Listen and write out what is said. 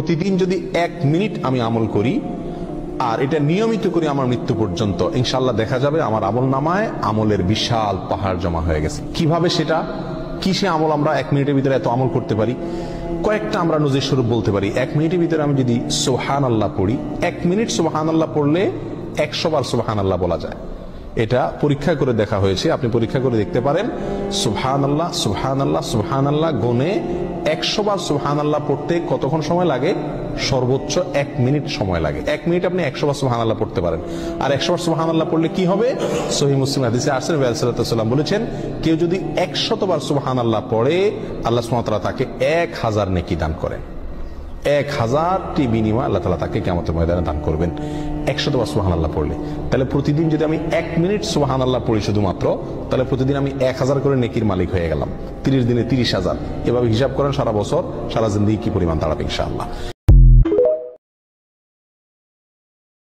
প্রতিদিন যদি 1 মিনিট আমি আমল করি আর এটা নিয়মিত করি আমার মৃত্যু পর্যন্ত, ইনশাআল্লাহ দেখা যাবে আমার আমলনামায় আমলের বিশাল পাহাড় জমা হয়ে গেছে। কিভাবে সেটা, কিসে আমল আমরা 1 মিনিটের ভিতরে এত আমল করতে পারি? কয়েকটা আমরা নজির স্বরূপ বলতে পারি। 1 মিনিটের ভিতরে আমি যদি সুবহানাল্লাহ পড়ি, 1 মিনিট সুবহানাল্লাহ পড়লে 100 বার সুবহানাল্লাহ বলা যায়। এটা পরীক্ষা করে দেখা হয়েছে, আপনি পরীক্ষা করে দেখতে পারেন। সুবহানাল্লাহ সুবহানাল্লাহ সুবহানাল্লাহ গুনে 100 বার সুবহানাল্লাহ পড়তে কতক্ষণ সময় লাগে? সর্বোচ্চ 1 মিনিট সময় লাগে। 1 মিনিট আপনি 100 বার সুবহানাল্লাহ পড়তে পারেন। আর 100 বার সুবহানাল্লাহ পড়লে কি হবে? সহিহ মুসলিম হাদিসে আসছে, নবী সাল্লাল্লাহু আলাইহি ওয়াসাল্লাম বলেছেন, কেউ যদি 100 বার সুবহানাল্লাহ পড়ে, আল্লাহ সুবহানাহু ওয়া তাআলা তাকে 1000 নেকি দান করেন। 1000টি বিনিময় আল্লাহ তাআলা তাকে কিয়ামতের ময়দানে দান করবেন 100 বার সুবহানাল্লাহ পড়লে। তাহলে প্রতিদিন যদি আমি 1 মিনিট সুবহানাল্লাহ পড়ি শুধুমাত্র, তাহলে প্রতিদিন আমি 1000 করে নেকির মালিক হয়ে গেলাম। 30 দিনে 30,000। এভাবে হিসাব করেন সারা বছর, সারা জিন্দেগি কি পরিমাণ দাঁড়াবে ইনশাআল্লাহ।